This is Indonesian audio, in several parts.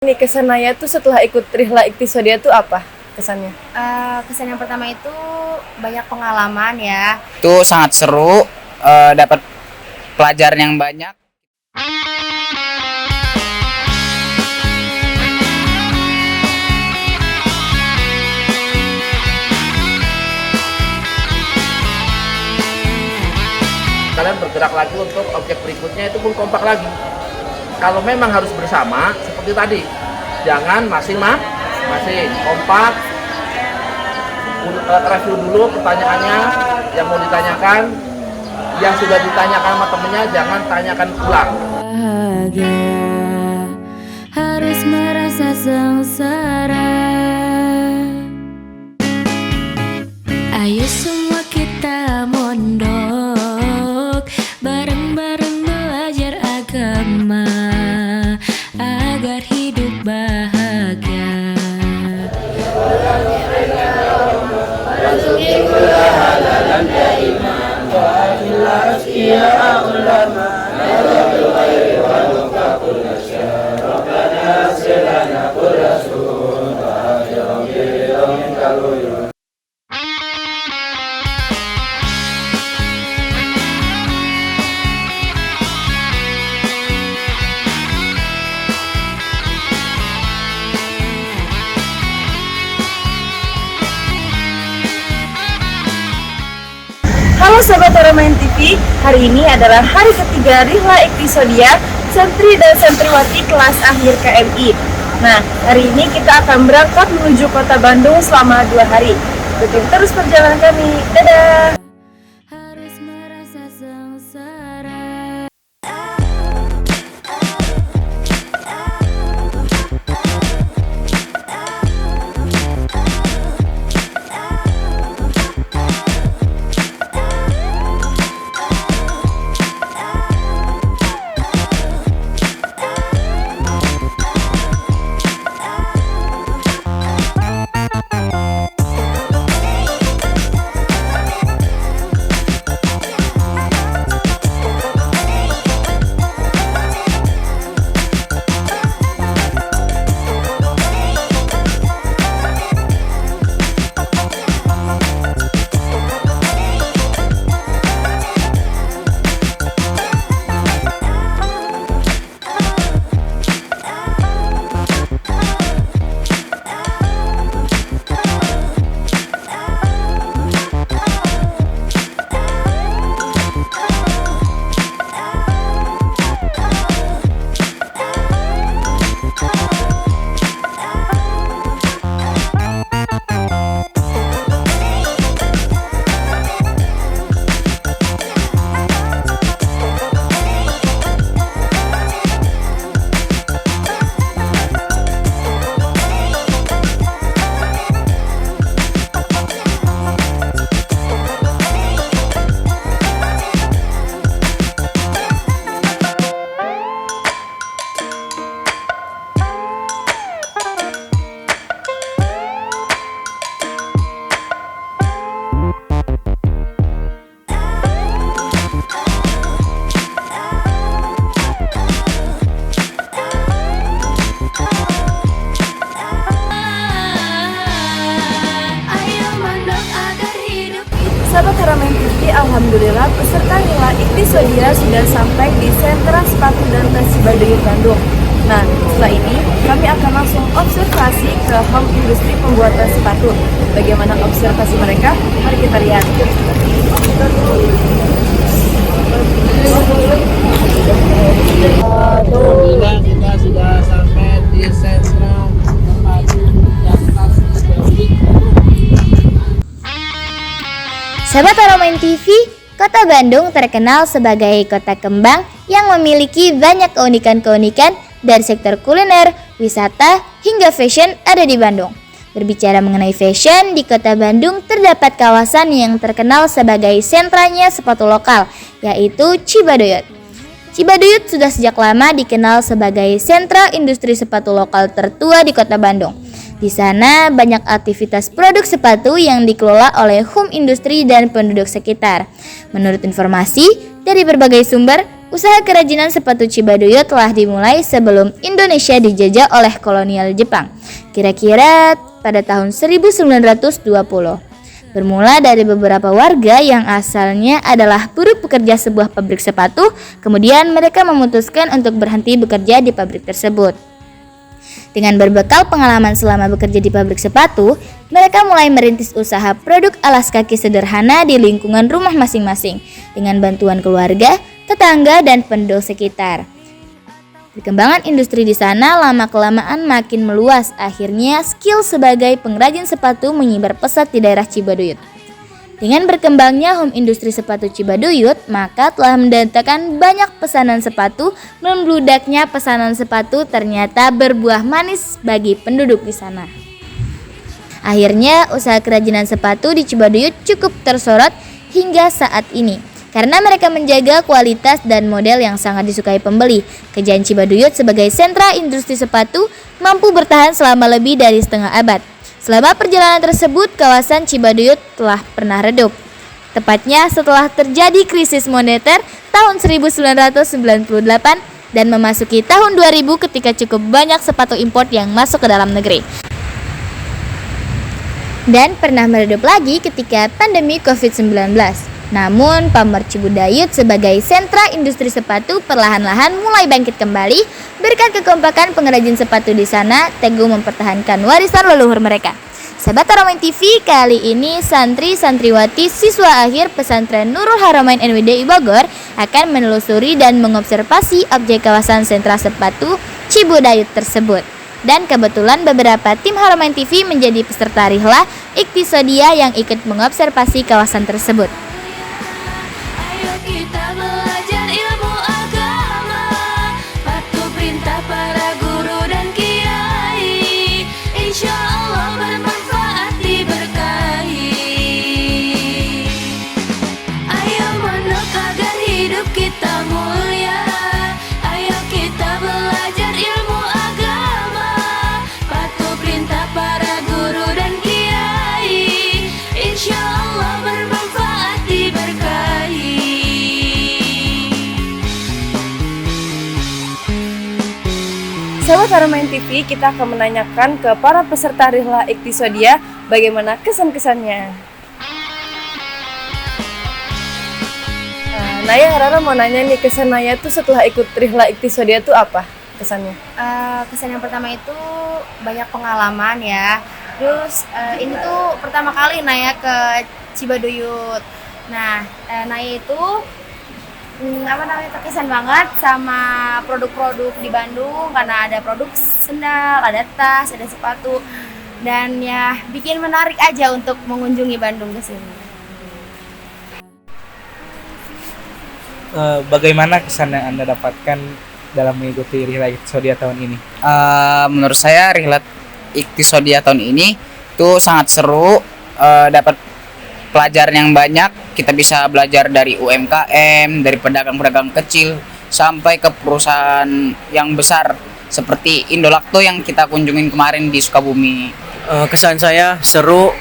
Ini kesan Naya tuh setelah ikut Rihla Iktisadia tuh apa kesannya? Kesan yang pertama itu banyak pengalaman ya. Itu sangat seru, dapat pelajaran yang banyak. Kalian bergerak lagi untuk objek berikutnya, itu pun kompak lagi. Kalau memang harus bersama seperti tadi, jangan masing-masing kompak. Review dulu pertanyaannya yang mau ditanyakan, yang sudah ditanyakan sama temennya jangan tanyakan ulang. Bahagia harus merasa sengsara. Ayo semua kita mondok, bareng-bareng belajar agama agar hidup bahagia. Halo Sobat Aramain TV, hari ini adalah hari ketiga Rihla Iktisadia Santri dan Santriwati kelas akhir KMI. Nah, hari ini kita akan berangkat menuju kota Bandung selama 2 hari. Ikuti terus perjalanan kami, dadah! Harus merasa sengsara. Sahabat Aramain TV, alhamdulillah peserta Rihla Iktisadia sudah sampai di sentra sepatu dan tas Cibaduyut Bandung. Nah, setelah ini kami akan langsung observasi ke home industri pembuatan sepatu. Bagaimana observasi mereka? Mari kita lihat. Alhamdulillah kita sudah sampai di sentra sepatu dan tas Cibaduyut. Sahabat Aramain TV, Kota Bandung terkenal sebagai kota kembang yang memiliki banyak keunikan-keunikan dari sektor kuliner, wisata, hingga fashion ada di Bandung. Berbicara mengenai fashion, di Kota Bandung terdapat kawasan yang terkenal sebagai sentranya sepatu lokal, yaitu Cibaduyut. Cibaduyut sudah sejak lama dikenal sebagai sentra industri sepatu lokal tertua di Kota Bandung. Di sana banyak aktivitas produk sepatu yang dikelola oleh home industri dan penduduk sekitar. Menurut informasi dari berbagai sumber, Usaha kerajinan sepatu Cibaduyut telah dimulai sebelum Indonesia dijajah oleh kolonial Jepang, kira-kira pada tahun 1920. Bermula dari beberapa warga yang asalnya adalah buruh pekerja sebuah pabrik sepatu, kemudian mereka memutuskan untuk berhenti bekerja di pabrik tersebut. Dengan berbekal pengalaman selama bekerja di pabrik sepatu, mereka mulai merintis usaha produk alas kaki sederhana di lingkungan rumah masing-masing dengan bantuan keluarga, tetangga, dan penduduk sekitar. Perkembangan industri di sana lama-kelamaan makin meluas. Akhirnya skill sebagai pengrajin sepatu menyebar pesat di daerah Cibaduyut. Dengan berkembangnya home industri sepatu Cibaduyut, maka telah mendatangkan banyak pesanan sepatu. Membludaknya pesanan sepatu ternyata berbuah manis bagi penduduk di sana. Akhirnya usaha kerajinan sepatu di Cibaduyut cukup tersorot hingga saat ini, karena mereka menjaga kualitas dan model yang sangat disukai pembeli. Kejayaan Cibaduyut sebagai sentra industri sepatu mampu bertahan selama lebih dari setengah abad. Selama perjalanan tersebut, kawasan Cibaduyut telah pernah redup. Tepatnya setelah terjadi krisis moneter tahun 1998 dan memasuki tahun 2000 ketika cukup banyak sepatu impor yang masuk ke dalam negeri. Dan pernah meredup lagi ketika pandemi COVID-19. Namun, pamor Cibaduyut sebagai sentra industri sepatu perlahan-lahan mulai bangkit kembali berkat kekompakan pengrajin sepatu di sana teguh mempertahankan warisan leluhur mereka. Sahabat Haramain TV, kali ini santri-santriwati siswa akhir pesantren Nurul Haramain NWDI Bogor akan menelusuri dan mengobservasi objek kawasan sentra sepatu Cibaduyut tersebut. Dan kebetulan beberapa tim Haramain TV menjadi peserta rihlah Iktisodia yang ikut mengobservasi kawasan tersebut. Ayo kita belajar ilmu agama, patuh perintah para guru dan kiai, insya Allah bermanfaat diberkahi. Ayo mondok agar hidup kita mulia, ayo kita belajar ilmu agama, patuh perintah para guru dan kiai, insya Allah bermanfaat diberkahi. Sahabat Haramain TV, kita akan menanyakan ke para peserta rihlah Iktisodia bagaimana kesan-kesannya. Naya, Rara mau nanya nih, kesan Naya tuh setelah ikut rihlah Iktisodia tuh apa kesannya? Kesan yang pertama itu banyak pengalaman ya. Terus ini tuh pertama kali Naya ke Cibaduyut. Nah, Naya itu terkesan banget sama produk-produk di Bandung karena ada produk sendal, ada tas, ada sepatu, dan ya bikin menarik aja untuk mengunjungi Bandung ke sini. Bagaimana kesan yang Anda dapatkan dalam mengikuti rihlah Iktisodia tahun ini? Menurut saya rihlat Iktisodia tahun ini tuh sangat seru, dapat pelajaran yang banyak. Kita bisa belajar dari UMKM, dari pedagang-pedagang kecil sampai ke perusahaan yang besar seperti Indolakto yang kita kunjungin kemarin di Sukabumi. Kesan saya seru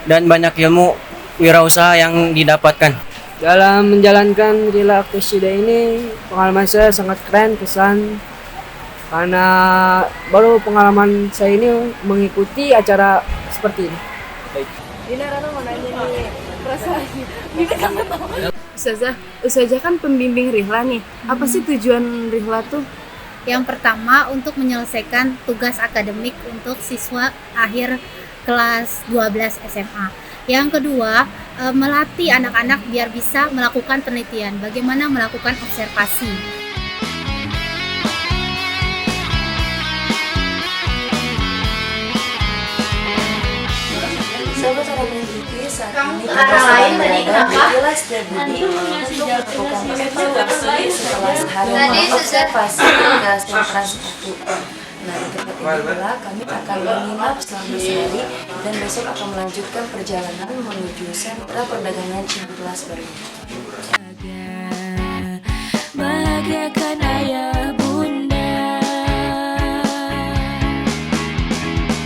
dan banyak ilmu wirausaha yang didapatkan. Dalam menjalankan rihlah Iktisodia ini, pengalaman saya sangat keren, kesan karena baru pengalaman saya ini mengikuti acara seperti ini. Dina, Rara mau nanya nih, perasaannya. Dina kamu tahu. Ustazah kan pembimbing rihlah nih. Apa sih tujuan rihlah tuh? Yang pertama untuk menyelesaikan tugas akademik untuk siswa akhir kelas 12 SMA. Yang kedua, melatih anak-anak biar bisa melakukan penelitian, bagaimana melakukan observasi. Sahabat Haramain TV, saat ini kita sedang berada di Villa Setiabudi untuk melakukan evaluasi setelah sehari observasi ke sentra sepatu. Nah, di tempat ini pula kami akan menginap selama sehari dan besok akan melanjutkan perjalanan menuju sentra perdagangan Cihampelas baru. Bahagiakan ayah bunda,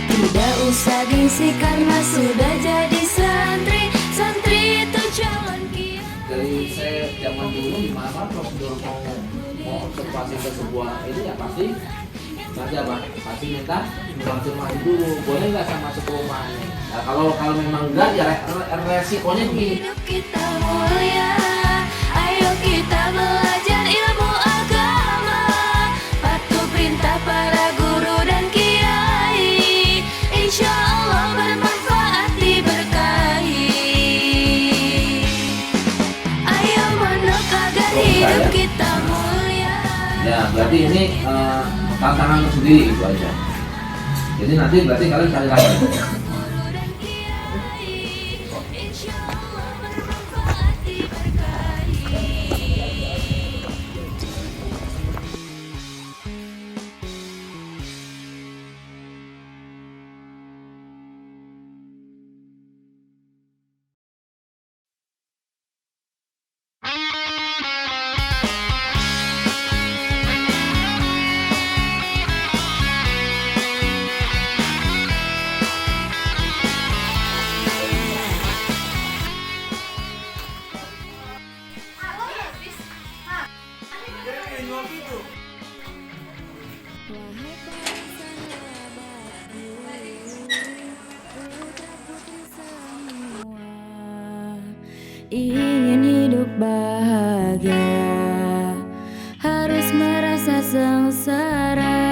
tidak usah gengsi karena sudah jadi santri, santri itu calon kiai. riset zaman dulu di mana prosedur mau observasi ke sebuah ini ya pasti pasti minta konfirmasi dulu, boleh nggak sama suku rumah ini. Nah, kalau memang enggak ya resikonya begini. Kita mulia, ayo kita belajar ilmu agama, patuh perintah para guru dan kiai, insya Allah bermanfaat diberkahi. Ayo mondok agar hidup kita mulia. Ya berarti ini tantangan sendiri itu aja. Jadi nanti berarti kalian cari lagi. Ingin hidup bahagia, harus merasa sengsara.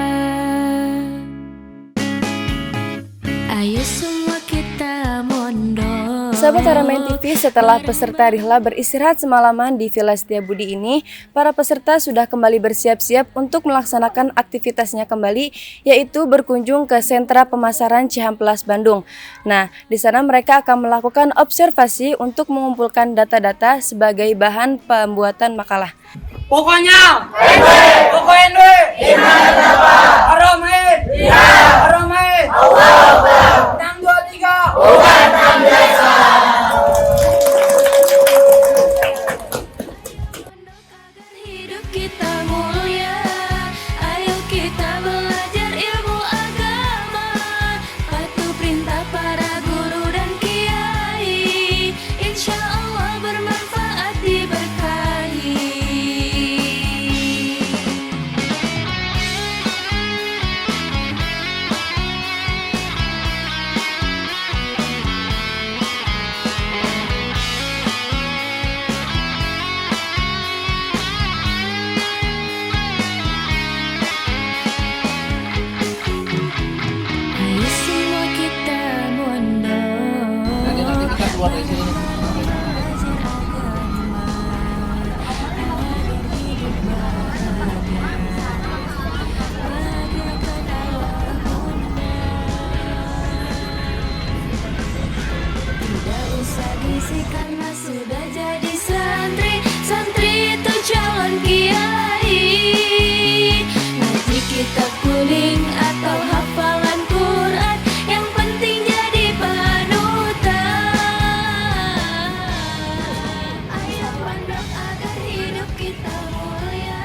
Ayo semua kita mondok. Sahabat Haramain TV, setelah peserta rihla beristirahat semalaman di Villa Setiabudi ini, para peserta sudah kembali bersiap-siap untuk melaksanakan aktivitasnya kembali, yaitu berkunjung ke sentra pemasaran Cihampelas Bandung. Nah, di sana mereka akan melakukan observasi untuk mengumpulkan data-data sebagai bahan pembuatan makalah. Pokoknya, pokoknya, Haramain, Haramain, Allah, 6, 2, 3, bukan biasa. Hidup kita mulia, ayo kita belajar ilmu agama, patuh perintah para guru dan kiai, insya Allah bermanfaat diberkahi. Ayo semua kita mondok. Nanti kita keluar dari sini. Tidak usah diisi karena sudah jadi santri. Santri itu calon kiai. Ngaji kitab kuning atau hafalan Quran, yang penting jadi panutan. Ayo pondok agar hidup kita mulia,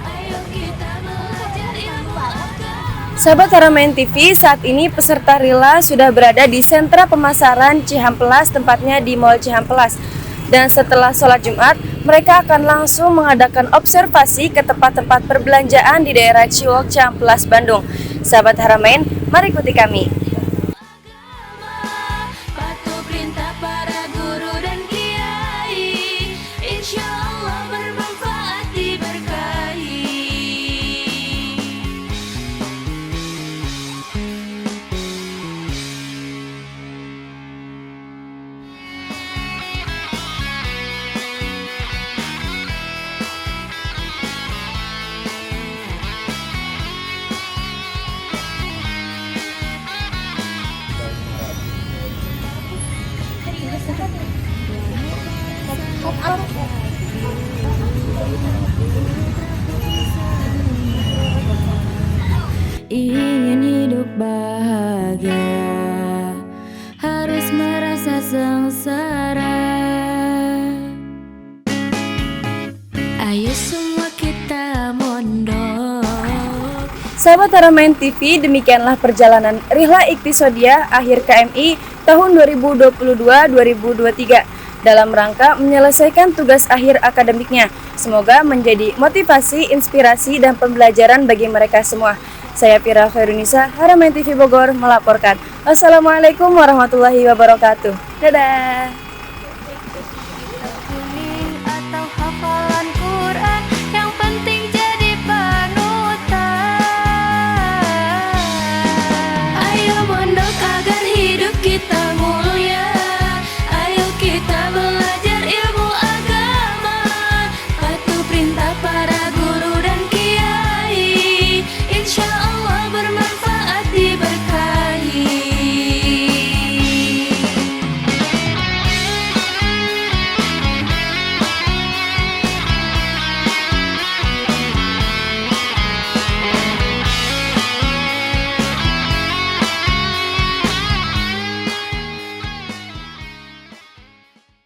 ayo kita belajar ilmu agama. Sahabat Haramain TV, saat ini peserta rihla sudah berada di sentra pemasaran Cihampelas, tepatnya di Mall Cihampelas. Dan setelah sholat Jumat, mereka akan langsung mengadakan observasi ke tempat-tempat perbelanjaan di daerah Ciwok, Cihampelas, Bandung. Sahabat Haramain, mari ikuti kami. Patuh perintah para guru dan kiai, insya Allah bermanfaat diberkahi. Ingin hidup bahagia, harus merasa sengsara. Ayo semua kita mondok. Sahabat Haramain TV, demikianlah perjalanan rihla Iktisodiyah akhir KMI tahun 2022-2023. dalam rangka menyelesaikan tugas akhir akademiknya. Semoga menjadi motivasi, inspirasi, dan pembelajaran bagi mereka semua. Saya Fira Khairunisa, Haramain TV Bogor melaporkan. Wassalamualaikum warahmatullahi wabarakatuh. Dadah.